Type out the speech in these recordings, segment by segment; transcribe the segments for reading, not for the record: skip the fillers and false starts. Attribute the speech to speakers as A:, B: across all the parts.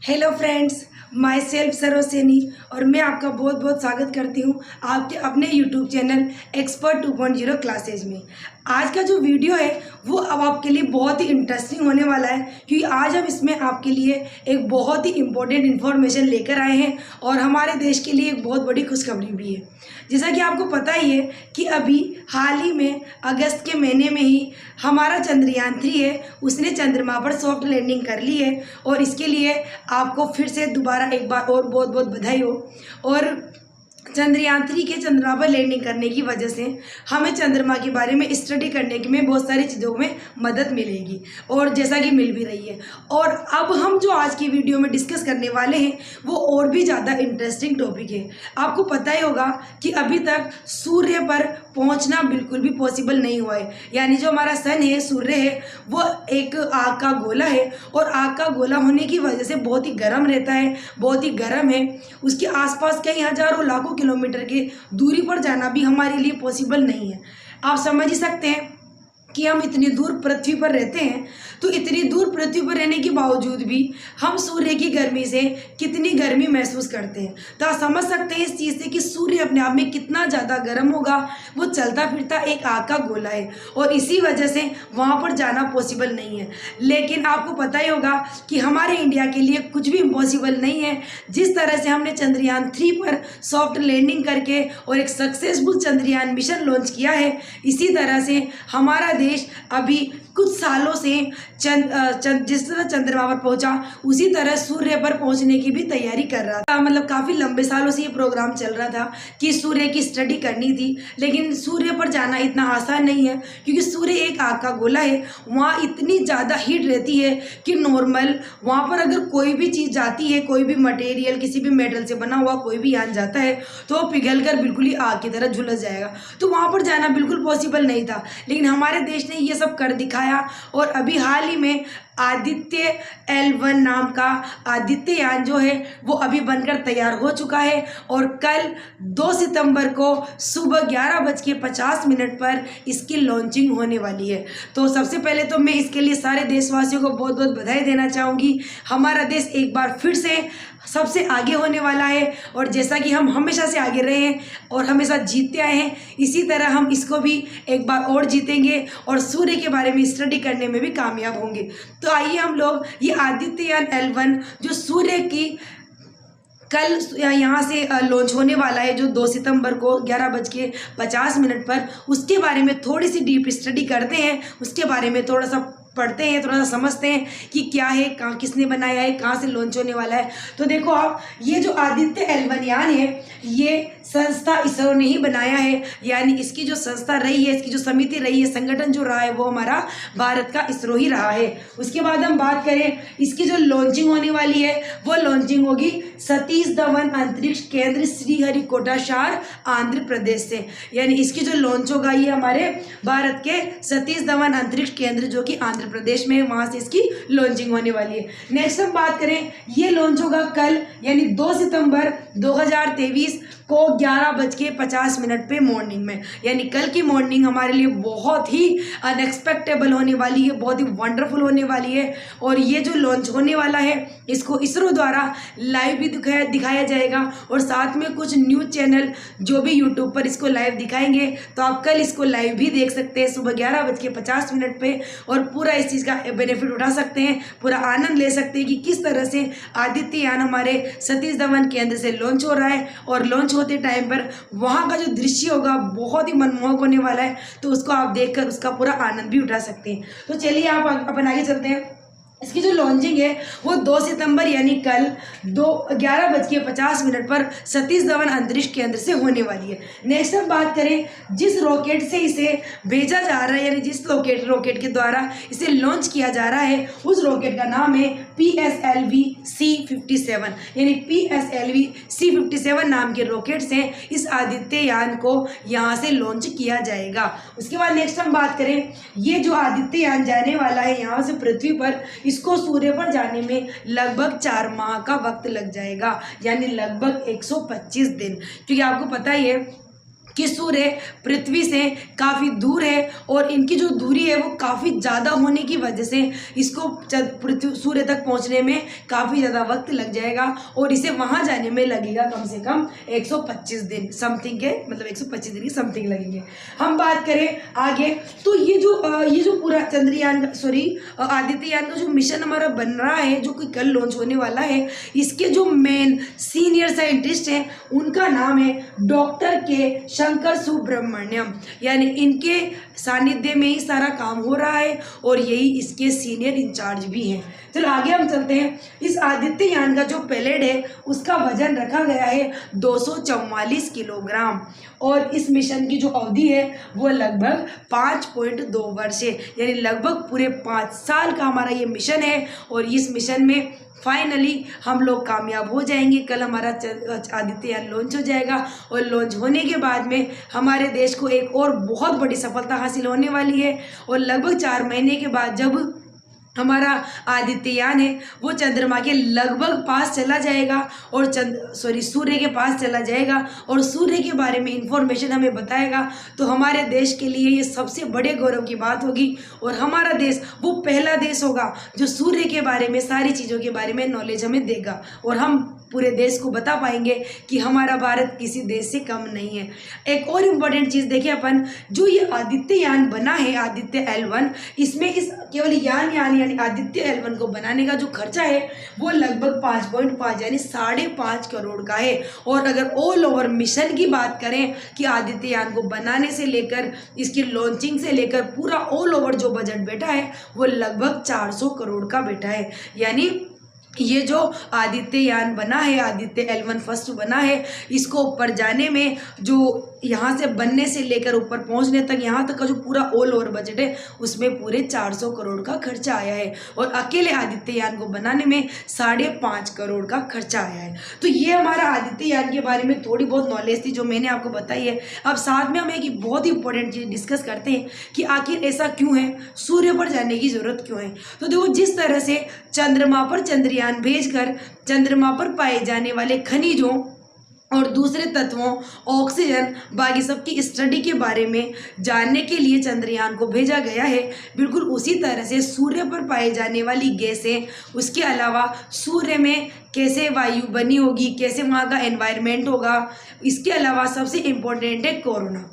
A: Hello friends, my self सरोसेनी और मैं आपका बहुत बहुत स्वागत करती हूँ आपके अपने यूट्यूब चैनल एक्सपर्ट 2.0 क्लासेज में। आज का जो वीडियो है वो अब आपके लिए बहुत ही इंटरेस्टिंग होने वाला है, क्योंकि आज हम इसमें आपके लिए एक बहुत ही इम्पोर्टेंट इन्फॉर्मेशन लेकर आए हैं और हमारे देश के लिए एक बहुत बड़ी खुशखबरी भी है। जैसा कि आपको पता ही है कि अभी हाल ही में अगस्त के महीने में ही हमारा चंद्रयान 3 है, उसने चंद्रमा पर सॉफ्ट लैंडिंग कर ली है और इसके लिए आपको फिर से दोबारा एक बार और बहुत बहुत बधाई हो। और चंद्रयान 3 के चंद्रमा पर लैंडिंग करने की वजह से हमें चंद्रमा के बारे में स्टडी करने की में बहुत सारी चीज़ों में मदद मिलेगी और जैसा कि मिल भी रही है। और अब हम जो आज की वीडियो में डिस्कस करने वाले हैं वो और भी ज़्यादा इंटरेस्टिंग टॉपिक है। आपको पता ही होगा कि अभी तक सूर्य पर पहुंचना बिल्कुल भी पॉसिबल नहीं हुआ है। यानी जो हमारा सन है, सूर्य है, वो एक आग का गोला है और आग का गोला होने की वजह से बहुत ही गर्म रहता है, बहुत ही गर्म है। उसके आसपास कई हजारों लाखों किलोमीटर की दूरी पर जाना भी हमारे लिए पॉसिबल नहीं है। आप समझ ही सकते हैं कि हम इतनी दूर पृथ्वी पर रहते हैं, तो इतनी दूर पृथ्वी पर रहने के बावजूद भी हम सूर्य की गर्मी से कितनी गर्मी महसूस करते हैं। तो आप समझ सकते हैं इस चीज़ से कि सूर्य अपने आप में कितना ज़्यादा गर्म होगा। वो चलता फिरता एक आग का गोला है और इसी वजह से वहाँ पर जाना पॉसिबल नहीं है। लेकिन आपको पता ही होगा कि हमारे इंडिया के लिए कुछ भी इम्पॉसिबल नहीं है। जिस तरह से हमने चंद्रयान 3 पर सॉफ्ट लैंडिंग करके और एक सक्सेसफुल चंद्रयान मिशन लॉन्च किया है, इसी तरह से हमारा देश अभी कुछ सालों से जिस तरह चंद्रमा पर पहुंचा उसी तरह सूर्य पर पहुंचने की भी तैयारी कर रहा था। मतलब काफ़ी लंबे सालों से ये प्रोग्राम चल रहा था कि सूर्य की स्टडी करनी थी, लेकिन सूर्य पर जाना इतना आसान नहीं है क्योंकि सूर्य एक आग का गोला है। वहाँ इतनी ज़्यादा हीट रहती है कि नॉर्मल वहाँ पर अगर कोई भी चीज़ जाती है, कोई भी मटेरियल किसी भी मेटल से बना हुआ कोई भी यान जाता है तो वो पिघल कर बिल्कुल ही आग की तरह झुलस जाएगा। तो वहाँ पर जाना बिल्कुल पॉसिबल नहीं था, लेकिन हमारे देश ने ये सब कर दिखाया। और अभी हाल ही में आदित्य L1 नाम का आदित्य यान जो है वो अभी बनकर तैयार हो चुका है और कल 2 सितंबर को सुबह 11:50 पर इसकी लॉन्चिंग होने वाली है। तो सबसे पहले तो मैं इसके लिए सारे देशवासियों को बहुत बहुत बधाई देना चाहूँगी। हमारा देश एक बार फिर से सबसे आगे होने वाला है और जैसा कि हम हमेशा से आगे रहे हैं और हमेशा जीतते आए हैं, इसी तरह हम इसको भी एक बार और जीतेंगे और सूर्य के बारे में स्टडी करने में भी कामयाब होंगे। तो आइए हम लोग ये आदित्ययान L1 जो सूर्य की कल यहाँ से लॉन्च होने वाला है, जो 2 सितंबर को 11:50 पर, उसके बारे में थोड़ी सी डीप स्टडी करते हैं। उसके बारे में थोड़ा सा पढ़ते हैं, थोड़ा सा समझते हैं कि क्या है, कहाँ किसने बनाया है, कहाँ से लॉन्च होने वाला है। तो देखो आप, ये जो आदित्य L1 यान है ये संस्था इसरो ने ही बनाया है। यानी इसकी जो संस्था रही है, इसकी जो समिति रही है, संगठन जो रहा है वो हमारा भारत का इसरो ही रहा है। उसके बाद हम बात करें इसकी जो लॉन्चिंग होने वाली है वो लॉन्चिंग होगी सतीश धवन अंतरिक्ष केंद्र श्रीहरिकोटा शहर आंध्र प्रदेश से। यानी इसकी जो लॉन्च होगा ये हमारे भारत के सतीश धवन अंतरिक्ष केंद्र जो कि आंध्र प्रदेश में, वहां से इसकी लॉन्चिंग होने वाली है। नेक्स्ट हम बात करें, ये लॉन्च होगा कल यानी 2 सितंबर 2023 को 11:50 पे मॉर्निंग में। यानी कल की मॉर्निंग हमारे लिए बहुत ही अनएक्सपेक्टेबल होने वाली है, बहुत ही वंडरफुल होने वाली है। और ये जो लॉन्च होने वाला है इसको इसरो द्वारा लाइव भी दिखाया जाएगा और साथ में कुछ न्यूज़ चैनल जो भी यूट्यूब पर इसको लाइव दिखाएंगे। तो आप कल इसको लाइव भी देख सकते हैं सुबह 11:50 पे और पूरा इस चीज़ का बेनिफिट उठा सकते हैं, पूरा आनंद ले सकते हैं कि किस तरह से आदित्ययान हमारे सतीश धवन केंद्र से लॉन्च हो रहा है। और लॉन्च होते टाइम पर वहाँ का जो दृश्य होगा बहुत ही मनमोहक होने वाला है, तो उसको आप देखकर उसका पूरा आनंद भी उठा सकते हैं। तो चलिए आप अपन आगे चलते हैं। इसकी जो लॉन्चिंग है वो 2 सितंबर यानी कल 11:50 पर सतीश धवन अंतरिक्ष केंद्र से होने वाली है। नेक्स्ट हम बात करें जिस रॉकेट से इसे भेजा जा रहा है, यानी जिस रॉकेट के द्वारा इसे लॉन्च किया जा रहा है, उस रॉकेट का नाम है PSLV C57। यानी PSLV C57 नाम के रॉकेट से इस आदित्ययान को यहाँ से लॉन्च किया जाएगा। उसके बाद नेक्स्ट हम बात करें, ये जो आदित्ययान जाने वाला है यहाँ से पृथ्वी पर, इसको सूर्य पर जाने में लगभग 4 माह का वक्त लग जाएगा, यानी लगभग 125 दिन। क्योंकि आपको पता ही है कि सूर्य पृथ्वी से काफ़ी दूर है और इनकी जो दूरी है वो काफ़ी ज़्यादा होने की वजह से इसको पृथ्वी सूर्य तक पहुंचने में काफ़ी ज़्यादा वक्त लग जाएगा और इसे वहां जाने में लगेगा कम से कम 125 दिन समथिंग के, मतलब 125 दिन की समथिंग लगेंगे। हम बात करें आगे तो ये जो पूरा चंद्रयान आदित्ययान का जो मिशन हमारा बन रहा है, जो कि कल लॉन्च होने वाला है, इसके जो मेन सीनियर साइंटिस्ट हैं उनका नाम है डॉक्टर के शंकर सुब्रमण्यम, यानी इनके सानिध्य में ही सारा काम हो रहा है और यही इसके सीनियर इंचार्ज भी हैं। चलो आगे हम चलते हैं। इस आदित्ययान का जो पेलेड है उसका वजन रखा गया है 244 किलोग्राम और इस मिशन की जो अवधि है वो लगभग 5.2 वर्ष है, यानी लगभग पूरे 5 साल का हमारा ये मिशन है और इस मिशन में फाइनली हम लोग कामयाब हो जाएंगे। कल हमारा आदित्ययान लॉन्च हो जाएगा और लॉन्च होने के बाद में हमारे देश को एक और बहुत बड़ी सफलता हासिल होने वाली है और लगभग 4 महीने के बाद जब हमारा आदित्ययान है वो चंद्रमा के लगभग पास चला जाएगा और सूर्य के पास चला जाएगा और सूर्य के बारे में इंफॉर्मेशन हमें बताएगा, तो हमारे देश के लिए ये सबसे बड़े गौरव की बात होगी और हमारा देश वो पहला देश होगा जो सूर्य के बारे में सारी चीज़ों के बारे में नॉलेज हमें देगा और हम पूरे देश को बता पाएंगे कि हमारा भारत किसी देश से कम नहीं है। एक और इम्पोर्टेंट चीज़ देखिए अपन, जो ये आदित्ययान बना है आदित्य L1, इसमें इस केवल यानी आदित्य L1 को बनाने का जो खर्चा है वो लगभग 5.5 यानी 5.5 करोड़ का है। और अगर ऑल ओवर मिशन की बात करें कि आदित्ययान को बनाने से लेकर इसकी लॉन्चिंग से लेकर पूरा ऑल ओवर जो बजट बैठा है वो लगभग 400 करोड़ का बैठा है। यानी ये जो आदित्ययान बना है, आदित्य L1 फर्स्ट बना है, इसको ऊपर जाने में जो यहाँ से बनने से लेकर ऊपर पहुँचने तक यहाँ तक का जो पूरा ऑल ओवर बजट है उसमें पूरे 400 करोड़ का खर्चा आया है और अकेले आदित्ययान को बनाने में 5.5 करोड़ का खर्चा आया है। तो ये हमारा आदित्ययान के बारे में थोड़ी बहुत नॉलेज थी जो मैंने आपको बताई है। अब साथ में हम एक बहुत ही इंपॉर्टेंट चीज़ डिस्कस करते हैं कि आखिर ऐसा क्यों है, सूर्य पर जाने की जरूरत क्यों है। तो देखो, जिस तरह से चंद्रमा पर चंद्रयान भेजकर चंद्रमा पर पाए जाने वाले खनिजों और दूसरे तत्वों, ऑक्सीजन, बाकी सबकी स्टडी के बारे में जानने के लिए चंद्रयान को भेजा गया है, बिल्कुल उसी तरह से सूर्य पर पाए जाने वाली गैसें, उसके अलावा सूर्य में कैसे वायु बनी होगी, कैसे वहाँ का एनवायरनमेंट होगा, इसके अलावा सबसे इम्पोर्टेंट है कोरोना।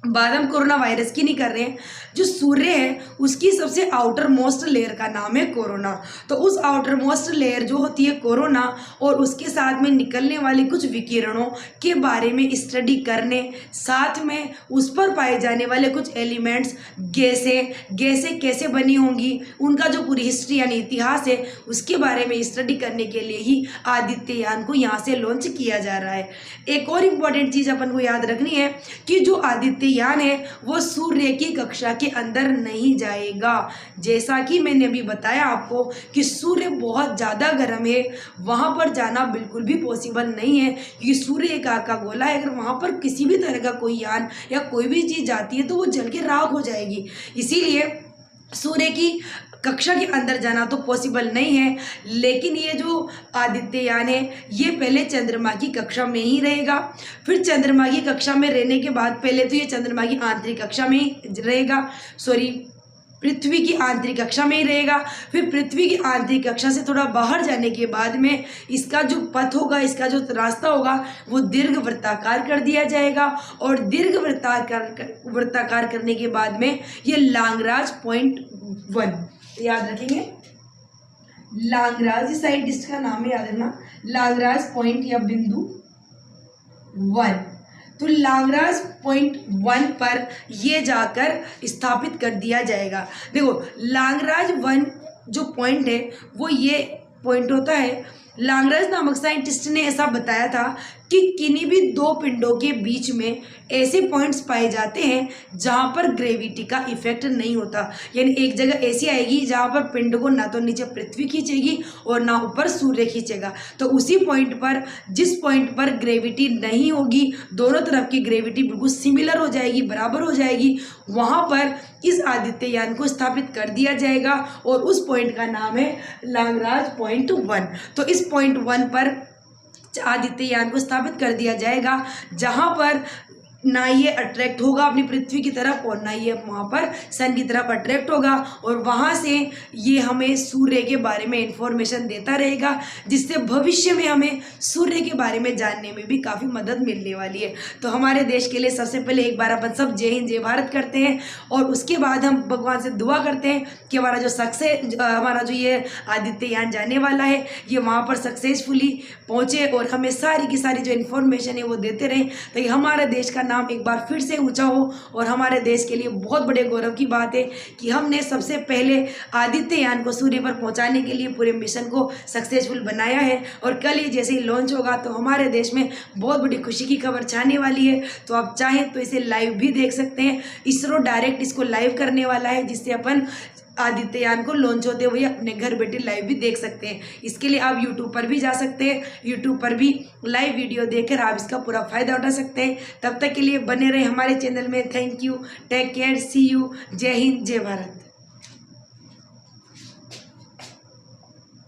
A: बात हम कोरोना वायरस की नहीं कर रहे हैं, जो सूर्य है उसकी सबसे आउटर मोस्ट लेयर का नाम है कोरोना। तो उस आउटर मोस्ट लेयर जो होती है कोरोना और उसके साथ में निकलने वाले कुछ विकिरणों के बारे में स्टडी करने, साथ में उस पर पाए जाने वाले कुछ एलिमेंट्स, गैसें कैसे बनी होंगी, उनका जो पूरी हिस्ट्री यानी इतिहास है उसके बारे में स्टडी करने के लिए ही आदित्ययान को यहाँ से लॉन्च किया जा रहा है। एक और इम्पॉर्टेंट चीज़ अपन को याद रखनी है कि जो आदित्ययान है वो सूर्य की कक्षा के अंदर नहीं जाएगा। जैसा कि मैंने अभी बताया आपको कि सूर्य बहुत ज़्यादा गर्म है, वहाँ पर जाना बिल्कुल भी पॉसिबल नहीं है क्योंकि सूर्य एक आग का गोला है। अगर वहाँ पर किसी भी तरह का कोई यान या कोई भी चीज़ जाती है तो वो जल के राख हो जाएगी। इसीलिए सूर्य की कक्षा के अंदर जाना तो पॉसिबल नहीं है। लेकिन ये जो आदित्ययान है ये पहले चंद्रमा की कक्षा में ही रहेगा, फिर चंद्रमा की कक्षा में रहने के बाद पहले तो ये चंद्रमा की आंतरिक कक्षा में ही रहेगा, पृथ्वी की आंतरिक कक्षा में ही रहेगा। फिर पृथ्वी की आंतरिक कक्षा से थोड़ा बाहर जाने के बाद में इसका जो पथ होगा, इसका जो रास्ता होगा वो दीर्घ वृत्ताकार कर दिया जाएगा और दीर्घ वृत्ताकार करने के बाद में ये लांगराज पॉइंट 1 याद रखेंगे, लांगराज साइंटिस्ट का नाम याद रखना, लांगराज पॉइंट या बिंदु 1। तो लांगराज पॉइंट 1 पर ये जाकर स्थापित कर दिया जाएगा। देखो, लांगराज 1 जो पॉइंट है वो ये पॉइंट होता है। लांगराज नामक साइंटिस्ट ने ऐसा बताया था कि किन्हीं भी दो पिंडों के बीच में ऐसे पॉइंट्स पाए जाते हैं जहां पर ग्रेविटी का इफेक्ट नहीं होता, यानी एक जगह ऐसी आएगी जहां पर पिंड को ना तो नीचे पृथ्वी खींचेगी और ना ऊपर सूर्य खींचेगा। तो उसी पॉइंट पर, जिस पॉइंट पर ग्रेविटी नहीं होगी, दोनों तरफ की ग्रेविटी बिल्कुल सिमिलर हो जाएगी, बराबर हो जाएगी, वहां पर इस आदित्ययान को स्थापित कर दिया जाएगा और उस पॉइंट का नाम है लांगराज पॉइंट 1। तो इस पॉइंट 1 पर आदित्ययान को स्थापित कर दिया जाएगा जहां पर ना ये अट्रैक्ट होगा अपनी पृथ्वी की तरफ और ना ये वहाँ पर सन की तरफ अट्रैक्ट होगा, और वहाँ से ये हमें सूर्य के बारे में इंफॉर्मेशन देता रहेगा, जिससे भविष्य में हमें सूर्य के बारे में जानने में भी काफ़ी मदद मिलने वाली है। तो हमारे देश के लिए सबसे पहले एक बार अपन सब जय हिंद जय भारत करते हैं, और उसके बाद हम भगवान से दुआ करते हैं कि हमारा जो ये आदित्ययान जाने वाला है ये वहाँ पर सक्सेसफुली पहुँचे और हमें सारी की सारी जो इन्फॉर्मेशन है वो देते रहें, ताकि हमारे देश का नाम एक बार फिर से ऊंचा हो। और हमारे देश के लिए बहुत बड़े गौरव की बात है कि हमने सबसे पहले आदित्ययान को सूर्य पर पहुंचाने के लिए पूरे मिशन को सक्सेसफुल बनाया है, और कल ये जैसे ही लॉन्च होगा तो हमारे देश में बहुत बड़ी खुशी की खबर छाने वाली है। तो आप चाहें तो इसे लाइव भी देख सकते हैं, इसरो डायरेक्ट इसको लाइव करने वाला है, जिससे अपन आदित्ययान को लॉन्च होते हुए अपने घर बैठे लाइव भी देख सकते हैं। इसके लिए आप यूट्यूब पर भी जा सकते हैं, यूट्यूब पर भी लाइव वीडियो देखकर आप इसका पूरा फायदा उठा सकते हैं। तब तक के लिए बने रहे हमारे चैनल में। Thank you, take care, see you, जय हिंद जय भारत।